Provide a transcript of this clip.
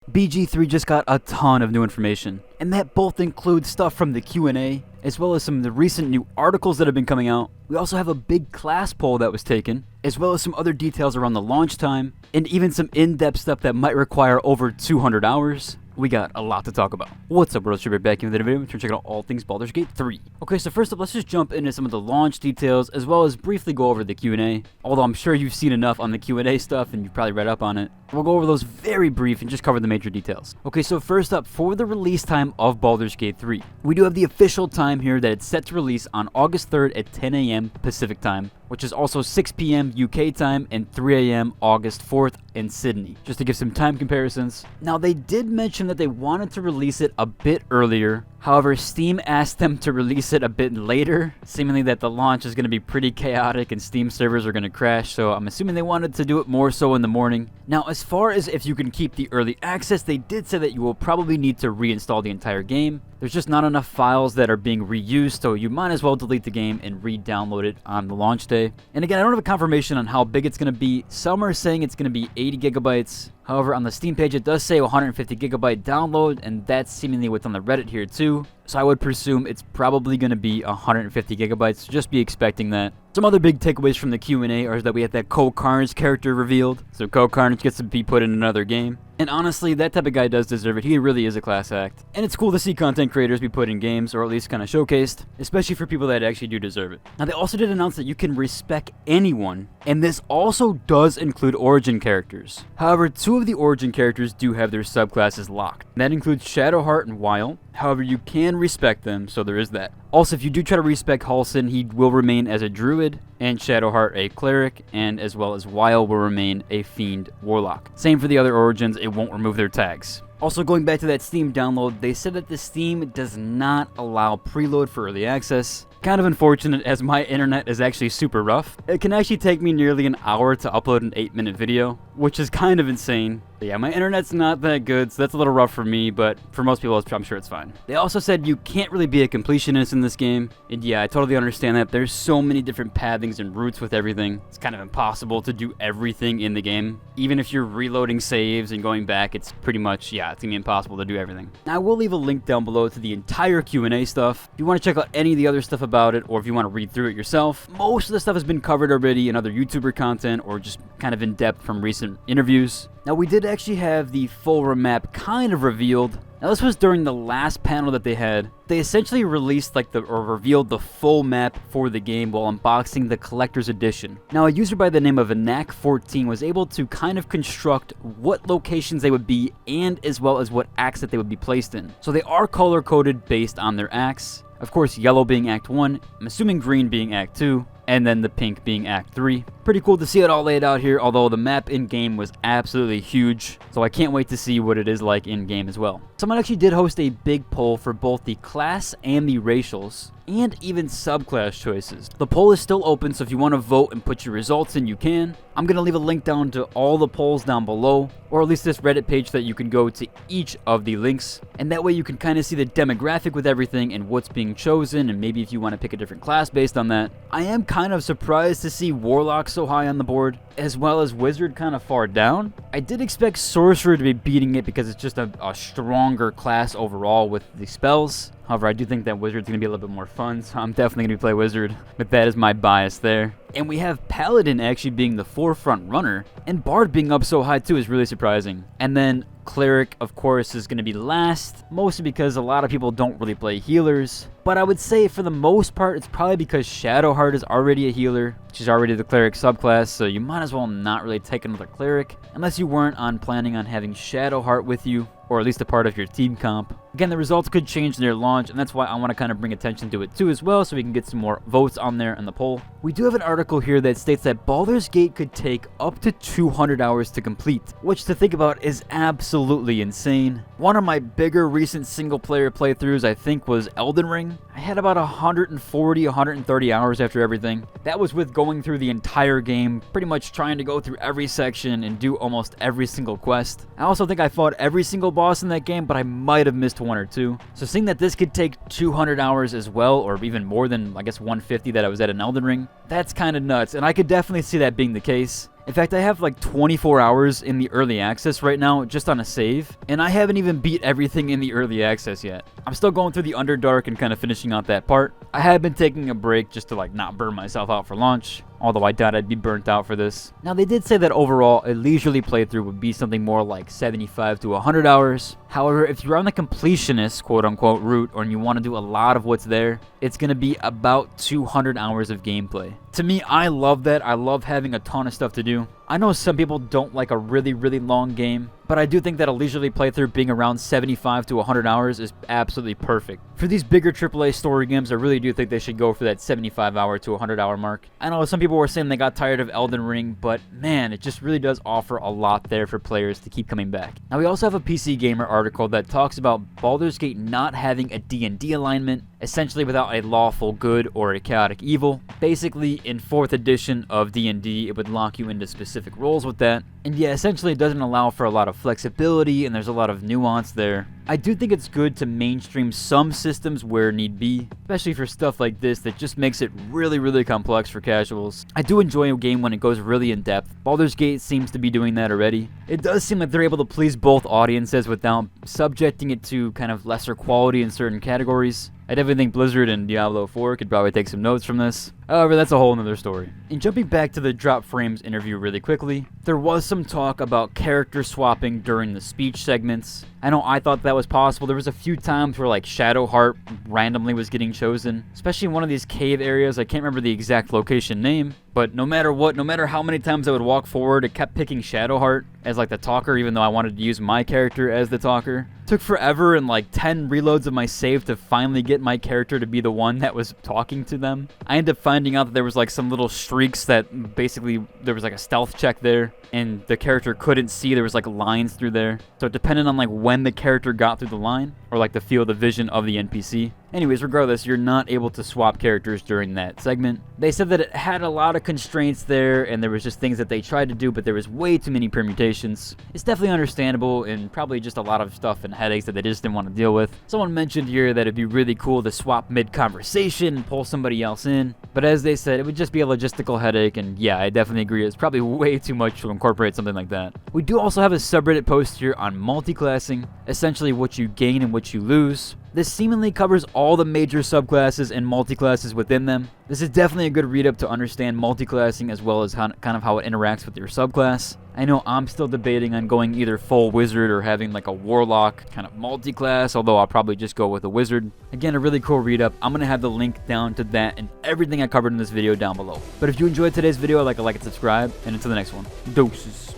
BG3 just got a ton of new information, and that both includes stuff from the Q&A, as well as some of the recent new articles that have been coming out. We also have a big class poll that was taken, as well as some other details around the launch time, and even some in-depth stuff that might require over 200 hours. We got a lot to talk about. What's up, world? We're back in the video. We're checking out all things Baldur's Gate 3. Okay, so first up, let's just jump into some of the launch details, as well as briefly go over the Q&A. Although I'm sure you've seen enough on the Q&A stuff, and you've probably read up on it. We'll go over those very brief and just cover the major details. Okay, so first up, for the release time of Baldur's Gate 3, we do have the official time here that it's set to release on August 3rd at 10 a.m. Pacific time, which is also 6 p.m. UK time and 3 a.m. August 4th in Sydney, just to give some time comparisons. Now, they did mention that they wanted to release it a bit earlier. However, Steam asked them to release it a bit later, seemingly that the launch is going to be pretty chaotic and Steam servers are going to crash, so I'm assuming they wanted to do it more so in the morning. Now, as far as if you can keep the early access, they did say that you will probably need to reinstall the entire game. There's just not enough files that are being reused, so you might as well delete the game and re-download it on the launch day. And again, I don't have a confirmation on how big it's going to be. Some are saying it's going to be 80 gigabytes. However, on the Steam page, it does say 150 gigabyte download, and that's seemingly what's on the Reddit here too. So I would presume it's probably going to be 150 gigabytes, so just be expecting that. Some other big takeaways from the Q&A are that we had that Cole Carnage character revealed. So Cole Carnage gets to be put in another game. And honestly, that type of guy does deserve it. He really is a class act. And it's cool to see content creators be put in games, or at least kind of showcased, especially for people that actually do deserve it. Now, they also did announce that you can respec anyone, and this also does include origin characters. However, two of the origin characters do have their subclasses locked. That includes Shadowheart and Weil. However, you can respec them, so there is that. Also, if you do try to respec Halsin, he will remain as a druid, and Shadowheart a cleric, and as well as Weil will remain a fiend warlock. Same for the other origins, it won't remove their tags. Also, going back to that Steam download, they said that the Steam does not allow preload for early access. Kind of unfortunate, as my internet is actually super rough. It can actually take me nearly an hour to upload an 8-minute video, which is kind of insane. But yeah, my internet's not that good, so that's a little rough for me, but for most people, I'm sure it's fine. They also said you can't really be a completionist in this game, and yeah, I totally understand that. There's so many different pathings and routes with everything. It's kind of impossible to do everything in the game. Even if you're reloading saves and going back, it's pretty much, yeah, it's gonna be impossible to do everything. Now, I will leave a link down below to the entire Q&A stuff. If you want to check out any of the other stuff about it, or if you want to read through it yourself, most of the stuff has been covered already in other YouTuber content, or just kind of in depth from recent interviews. Now, we did actually have the full remap kind of revealed. Now, this was during the last panel that they had. They essentially released or revealed the full map for the game while unboxing the collector's edition. Now, a user by the name of Anak14 was able to kind of construct what locations they would be, and as well as what acts that they would be placed in. So they are color coded based on their acts. Of course, yellow being Act 1, I'm assuming green being Act 2, and then the pink being Act 3. Pretty cool to see it all laid out here, although the map in-game was absolutely huge, so I can't wait to see what it is like in-game as well. Someone actually did host a big poll for both the class and the racials, and even subclass choices. The poll is still open, so if you want to vote and put your results in, you can. I'm going to leave a link down to all the polls down below, or at least this Reddit page that you can go to each of the links, and that way you can kind of see the demographic with everything and what's being chosen, and maybe if you want to pick a different class based on that. I am kind of surprised to see Warlock so high on the board, as well as Wizard kind of far down. I did expect Sorcerer to be beating it because it's just a stronger class overall with the spells. However, I do think that Wizard's going to be a little bit more fun, so I'm definitely going to play Wizard, but that is my bias there. And we have Paladin actually being the forefront runner, and Bard being up so high too is really surprising. And then Cleric, of course, is going to be last, mostly because a lot of people don't really play healers. But I would say for the most part, it's probably because Shadowheart is already a healer. She's already the Cleric subclass, so you might as well not really take another Cleric, unless you weren't planning on having Shadowheart with you, or at least a part of your team comp. Again, the results could change near launch, and that's why I want to kind of bring attention to it too as well, so we can get some more votes on there in the poll. We do have an article here that states that Baldur's Gate could take up to 200 hours to complete, which to think about is absolutely insane. One of my bigger recent single-player playthroughs, I think, was Elden Ring. I had about 140, 130 hours after everything. That was with going through the entire game, pretty much trying to go through every section and do almost every single quest. I also think I fought every single boss in that game, but I might have missed one or two. So seeing that this could take 200 hours as well, or even more than, I guess, 150 that I was at in Elden Ring, That's kind of nuts, and I could definitely see that being the case. In fact, I have like 24 hours in the early access right now just on a save, and I haven't even beat everything in the early access yet. I'm still going through the Underdark and kind of finishing out that part. I have been taking a break just to like not burn myself out for launch, although I doubt I'd be burnt out for this. Now, they did say that overall, a leisurely playthrough would be something more like 75 to 100 hours. However, if you're on the completionist, quote-unquote, route, or you want to do a lot of what's there, it's going to be about 200 hours of gameplay. To me, I love that. I love having a ton of stuff to do. I know some people don't like a really, really long game, but I do think that a leisurely playthrough being around 75 to 100 hours is absolutely perfect. For these bigger AAA story games, I really do think they should go for that 75-hour to 100-hour mark. I know some people were saying they got tired of Elden Ring, but man, it just really does offer a lot there for players to keep coming back. Now, we also have a PC Gamer article that talks about Baldur's Gate not having a D&D alignment, essentially without a lawful good or a chaotic evil. Basically, in 4th edition of D&D, it would lock you into specific roles with that. And yeah, essentially it doesn't allow for a lot of flexibility, and there's a lot of nuance there. I do think it's good to mainstream some systems where need be, especially for stuff like this that just makes it really, really complex for casuals. I do enjoy a game when it goes really in depth. Baldur's Gate seems to be doing that already. It does seem like they're able to please both audiences without subjecting it to kind of lesser quality in certain categories. I definitely think Blizzard and Diablo 4 could probably take some notes from this. However, that's a whole nother story. And jumping back to the Drop Frames interview really quickly, there was some talk about character swapping during the speech segments. I know I thought that was possible. There was a few times where like Shadowheart randomly was getting chosen, especially in one of these cave areas. I can't remember the exact location name, but no matter what, no matter how many times I would walk forward, it kept picking Shadowheart as like the talker, even though I wanted to use my character as the talker. Took forever and like 10 reloads of my save to finally get my character to be the one that was talking to them. I ended up finding out that there was like some little streaks that basically there was like a stealth check there, and the character couldn't see. There was like lines through there, so it depended on like when the character got through the line or like the field of vision of the NPC. Anyways, regardless, you're not able to swap characters during that segment. They said that it had a lot of constraints there, and there was just things that they tried to do, but there was way too many permutations. It's definitely understandable, and probably just a lot of stuff and headaches that they just didn't want to deal with. Someone mentioned here that it'd be really cool to swap mid-conversation and pull somebody else in, but as they said, it would just be a logistical headache, and yeah, I definitely agree. It's probably way too much to incorporate something like that. We do also have a subreddit post here on multiclassing, essentially what you gain and what you lose. This seemingly covers all the major subclasses and multiclasses within them. This is definitely a good read-up to understand multiclassing as well as kind of how it interacts with your subclass. I know I'm still debating on going either full wizard or having like a warlock kind of multiclass, although I'll probably just go with a wizard. Again, a really cool read-up. I'm going to have the link down to that and everything I covered in this video down below. But if you enjoyed today's video, I'd like to like and subscribe, and until the next one, doses.